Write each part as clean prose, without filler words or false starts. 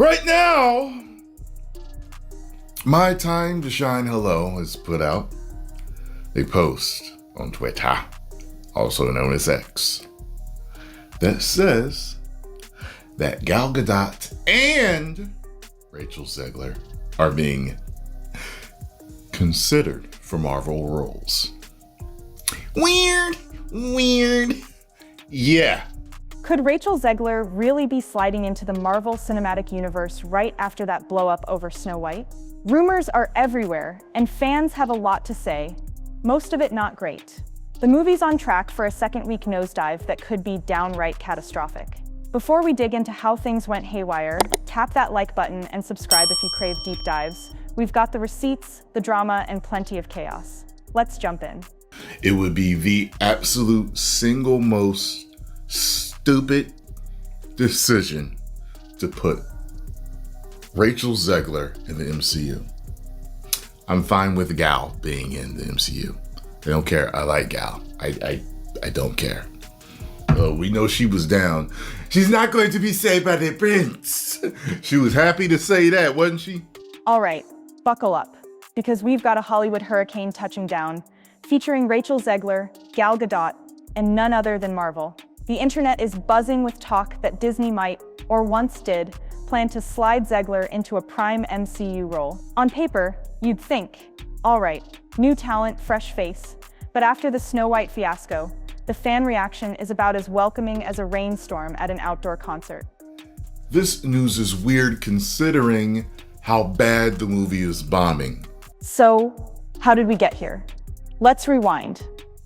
Right now, My Time to Shine Hello has put out a post on Twitter, also known as X, that says that Gal Gadot and Rachel Zegler are being considered for Marvel roles. Weird. Yeah. Could Rachel Zegler really be sliding into the Marvel Cinematic Universe right after that blow-up over Snow White? Rumors are everywhere, and fans have a lot to say, most of it not great. The movie's on track for a second-week nosedive that could be downright catastrophic. Before we dig into how things went haywire, tap that like button and subscribe if you crave deep dives. We've got the receipts, the drama, and plenty of chaos. Let's jump in. It would be the absolute single most stupid decision to put Rachel Zegler in the MCU. I'm fine with Gal being in the MCU. I don't care. I like Gal. I don't care. We know she was down. She's not going to be saved by the prince. She was happy to say that, wasn't she? All right, buckle up, because we've got a Hollywood hurricane touching down, featuring Rachel Zegler, Gal Gadot, and none other than Marvel. The internet is buzzing with talk that Disney might, or once did, plan to slide Zegler into a prime MCU role. On paper, you'd think, all right, new talent, fresh face. But after the Snow White fiasco, the fan reaction is about as welcoming as a rainstorm at an outdoor concert. This news is weird considering how bad the movie is bombing. So, how did we get here? Let's rewind.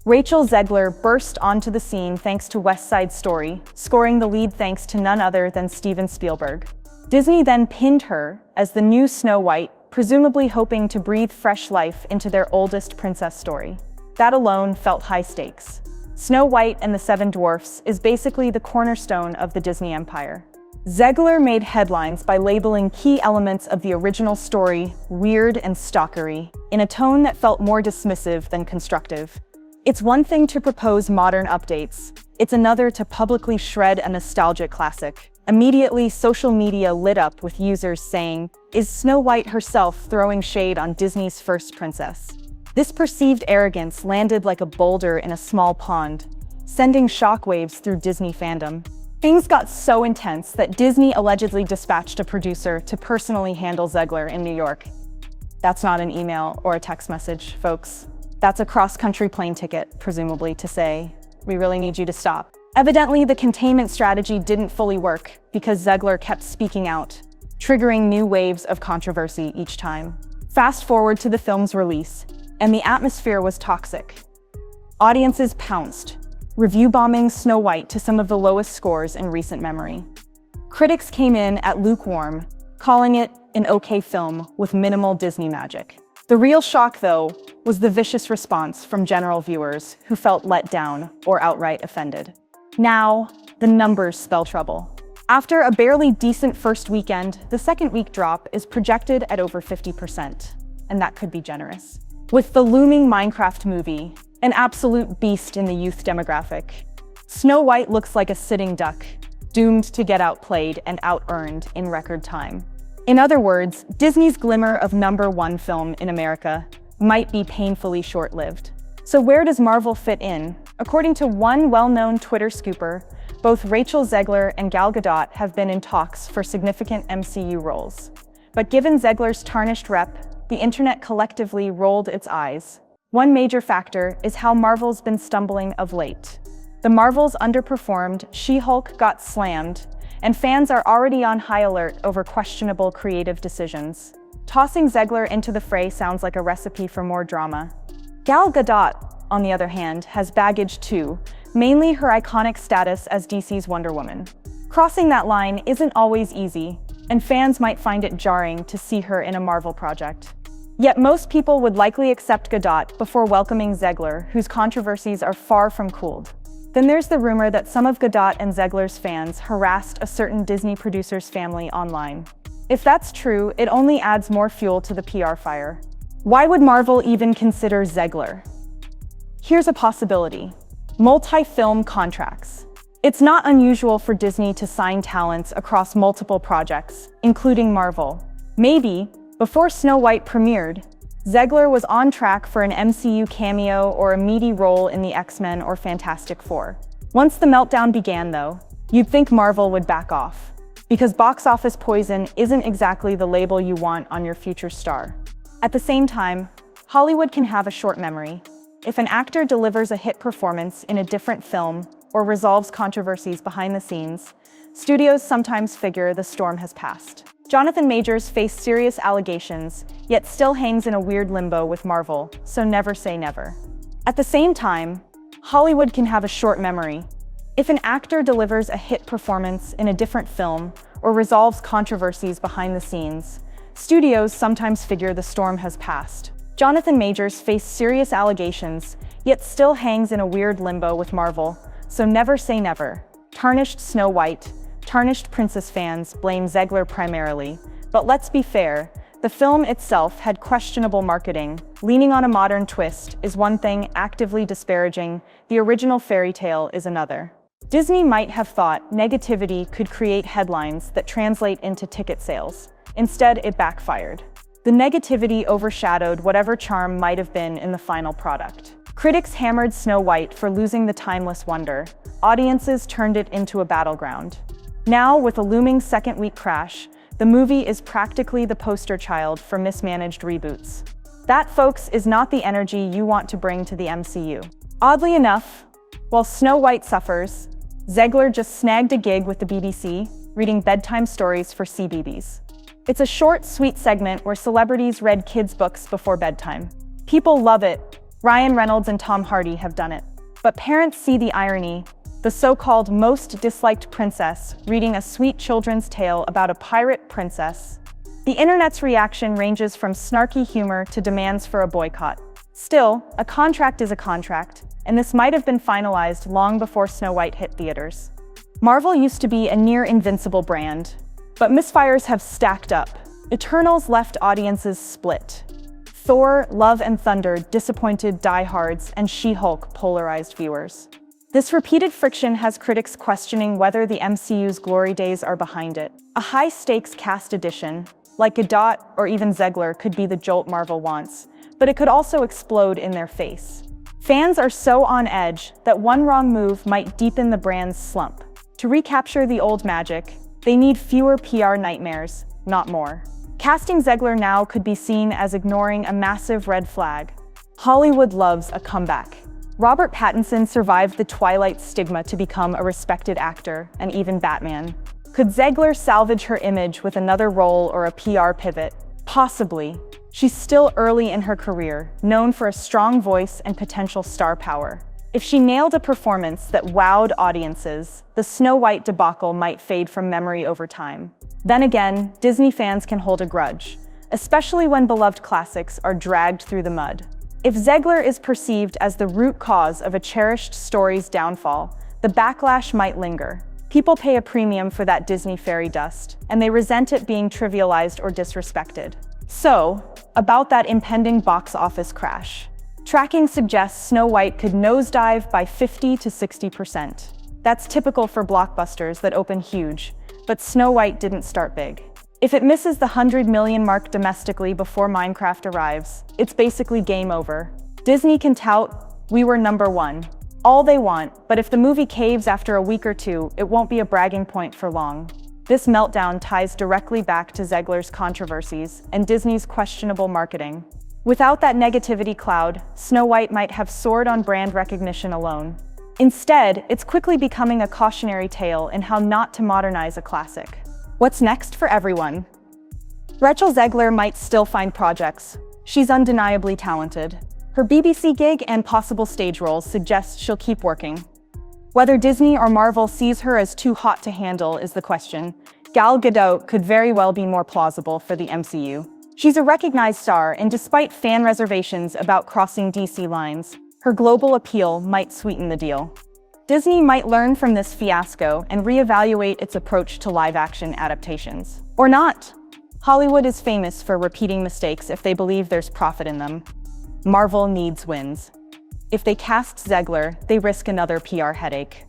Rachel Zegler burst onto the scene thanks to West Side Story, scoring the lead thanks to none other than Steven Spielberg. Disney then pinned her as the new Snow White, presumably hoping to breathe fresh life into their oldest princess story. That alone felt high stakes. Snow White and the Seven Dwarfs is basically the cornerstone of the Disney empire. Zegler made headlines by labeling key elements of the original story weird and stalkery, in a tone that felt more dismissive than constructive. It's one thing to propose modern updates. It's another to publicly shred a nostalgic classic. Immediately, social media lit up with users saying, "Is Snow White herself throwing shade on Disney's first princess?" This perceived arrogance landed like a boulder in a small pond, sending shockwaves through Disney fandom. Things got so intense that Disney allegedly dispatched a producer to personally handle Zegler in New York. That's not an email or a text message, folks. That's a cross-country plane ticket, presumably, to say, "We really need you to stop." Evidently, the containment strategy didn't fully work because Zegler kept speaking out, triggering new waves of controversy each time. Fast forward to the film's release, and the atmosphere was toxic. Audiences pounced, review bombing Snow White to some of the lowest scores in recent memory. Critics came in at lukewarm, calling it an okay film with minimal Disney magic. The real shock, though, was the vicious response from general viewers who felt let down or outright offended. Now, the numbers spell trouble. After a barely decent first weekend, the second week drop is projected at over 50%, and that could be generous. With the looming Minecraft movie, an absolute beast in the youth demographic, Snow White looks like a sitting duck, doomed to get outplayed and out-earned in record time. In other words, Disney's glimmer of #1 film in America might be painfully short-lived. So where does Marvel fit in? According to one well-known Twitter scooper, both Rachel Zegler and Gal Gadot have been in talks for significant MCU roles. But given Zegler's tarnished rep, the internet collectively rolled its eyes. One major factor is how Marvel's been stumbling of late. The Marvels underperformed, She-Hulk got slammed, and fans are already on high alert over questionable creative decisions. Tossing Zegler into the fray sounds like a recipe for more drama. Gal Gadot, on the other hand, has baggage too, mainly her iconic status as DC's Wonder Woman. Crossing that line isn't always easy, and fans might find it jarring to see her in a Marvel project. Yet most people would likely accept Gadot before welcoming Zegler, whose controversies are far from cooled. Then there's the rumor that some of Gadot and Zegler's fans harassed a certain Disney producer's family online. If that's true, it only adds more fuel to the PR fire. Why would Marvel even consider Zegler? Here's a possibility: multi-film contracts. It's not unusual for Disney to sign talents across multiple projects, including Marvel. Maybe, before Snow White premiered, Zegler was on track for an MCU cameo or a meaty role in the X-Men or Fantastic Four. Once the meltdown began, though, you'd think Marvel would back off. Because box office poison isn't exactly the label you want on your future star. At the same time, Hollywood can have a short memory. If an actor delivers a hit performance in a different film or resolves controversies behind the scenes, studios sometimes figure the storm has passed. Jonathan Majors faced serious allegations, yet still hangs in a weird limbo with Marvel, so never say never. At the same time, Hollywood can have a short memory. If an actor delivers a hit performance in a different film or resolves controversies behind the scenes, studios sometimes figure the storm has passed. Jonathan Majors faced serious allegations, yet still hangs in a weird limbo with Marvel, so never say never. Tarnished Snow White, tarnished Princess fans blame Zegler primarily, but let's be fair, the film itself had questionable marketing. Leaning on a modern twist is one thing, actively disparaging the original fairy tale is another. Disney might have thought negativity could create headlines that translate into ticket sales. Instead, it backfired. The negativity overshadowed whatever charm might have been in the final product. Critics hammered Snow White for losing the timeless wonder. Audiences turned it into a battleground. Now, with a looming second-week crash, the movie is practically the poster child for mismanaged reboots. That, folks, is not the energy you want to bring to the MCU. Oddly enough, while Snow White suffers, Zegler just snagged a gig with the BBC, reading bedtime stories for CBeebies. It's a short, sweet segment where celebrities read kids' books before bedtime. People love it. Ryan Reynolds and Tom Hardy have done it. But parents see the irony. The so-called most disliked princess reading a sweet children's tale about a pirate princess. The internet's reaction ranges from snarky humor to demands for a boycott. Still, a contract is a contract, and this might have been finalized long before Snow White hit theaters. Marvel used to be a near-invincible brand, but misfires have stacked up. Eternals left audiences split. Thor, Love and Thunder disappointed diehards, and She-Hulk polarized viewers. This repeated friction has critics questioning whether the MCU's glory days are behind it. A high-stakes cast addition, like Gadot or even Zegler, could be the jolt Marvel wants, but it could also explode in their face. Fans are so on edge that one wrong move might deepen the brand's slump. To recapture the old magic, they need fewer PR nightmares, not more. Casting Zegler now could be seen as ignoring a massive red flag. Hollywood loves a comeback. Robert Pattinson survived the Twilight stigma to become a respected actor, and even Batman. Could Zegler salvage her image with another role or a PR pivot? Possibly. She's still early in her career, known for a strong voice and potential star power. If she nailed a performance that wowed audiences, the Snow White debacle might fade from memory over time. Then again, Disney fans can hold a grudge, especially when beloved classics are dragged through the mud. If Zegler is perceived as the root cause of a cherished story's downfall, the backlash might linger. People pay a premium for that Disney fairy dust, and they resent it being trivialized or disrespected. So, about that impending box office crash. Tracking suggests Snow White could nosedive by 50 to 60%. That's typical for blockbusters that open huge, but Snow White didn't start big. If it misses the 100 million mark domestically before Minecraft arrives, it's basically game over. Disney can tout, "We were #1." All they want, but if the movie caves after a week or two, it won't be a bragging point for long. This meltdown ties directly back to Zegler's controversies and Disney's questionable marketing. Without that negativity cloud, Snow White might have soared on brand recognition alone. Instead, it's quickly becoming a cautionary tale in how not to modernize a classic. What's next for everyone? Rachel Zegler might still find projects. She's undeniably talented. Her BBC gig and possible stage roles suggest she'll keep working. Whether Disney or Marvel sees her as too hot to handle is the question. Gal Gadot could very well be more plausible for the MCU. She's a recognized star, and despite fan reservations about crossing DC lines, her global appeal might sweeten the deal. Disney might learn from this fiasco and reevaluate its approach to live-action adaptations. Or not. Hollywood is famous for repeating mistakes if they believe there's profit in them. Marvel needs wins. If they cast Zegler, they risk another PR headache.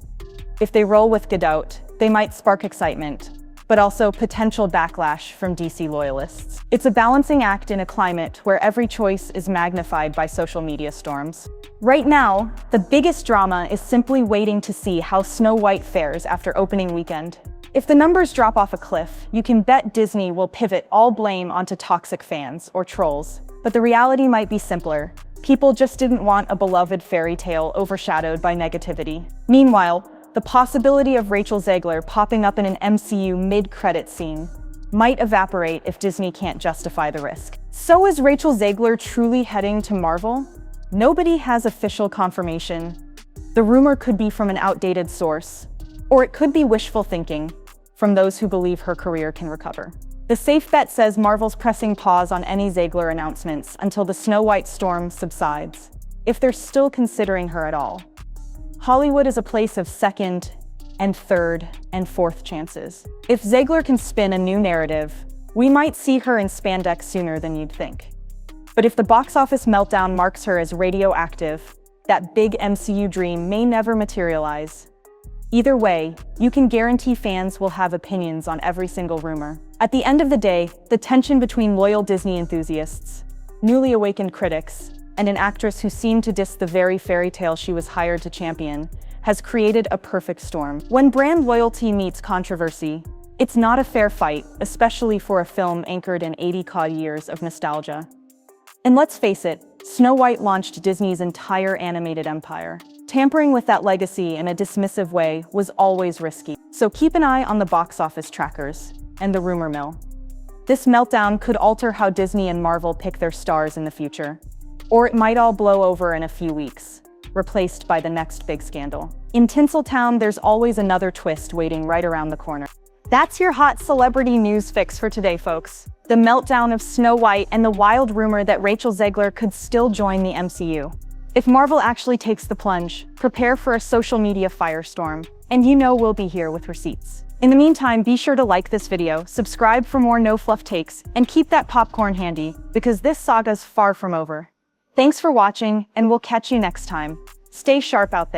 If they roll with Gadot, they might spark excitement, but also potential backlash from DC loyalists. It's a balancing act in a climate where every choice is magnified by social media storms. Right now, the biggest drama is simply waiting to see how Snow White fares after opening weekend. If the numbers drop off a cliff, you can bet Disney will pivot all blame onto toxic fans or trolls. But the reality might be simpler. People just didn't want a beloved fairy tale overshadowed by negativity. Meanwhile, the possibility of Rachel Zegler popping up in an MCU mid-credit scene might evaporate if Disney can't justify the risk. So is Rachel Zegler truly heading to Marvel? Nobody has official confirmation. The rumor could be from an outdated source, or it could be wishful thinking from those who believe her career can recover. The safe bet says Marvel's pressing pause on any Zegler announcements until the Snow White storm subsides, if they're still considering her at all. Hollywood is a place of second and third and fourth chances. If Zegler can spin a new narrative, we might see her in spandex sooner than you'd think. But if the box office meltdown marks her as radioactive, that big MCU dream may never materialize. Either way, you can guarantee fans will have opinions on every single rumor. At the end of the day, the tension between loyal Disney enthusiasts, newly awakened critics, and an actress who seemed to diss the very fairy tale she was hired to champion, has created a perfect storm. When brand loyalty meets controversy, it's not a fair fight, especially for a film anchored in 80 years of nostalgia. And let's face it, Snow White launched Disney's entire animated empire. Tampering with that legacy in a dismissive way was always risky. So keep an eye on the box office trackers and the rumor mill. This meltdown could alter how Disney and Marvel pick their stars in the future. Or it might all blow over in a few weeks, replaced by the next big scandal. In Tinseltown, there's always another twist waiting right around the corner. That's your hot celebrity news fix for today, folks. The meltdown of Snow White and the wild rumor that Rachel Zegler could still join the MCU. If Marvel actually takes the plunge, prepare for a social media firestorm, and you know we'll be here with receipts. In the meantime, be sure to like this video, subscribe for more no-fluff takes, and keep that popcorn handy, because this saga's far from over. Thanks for watching, and we'll catch you next time. Stay sharp out there.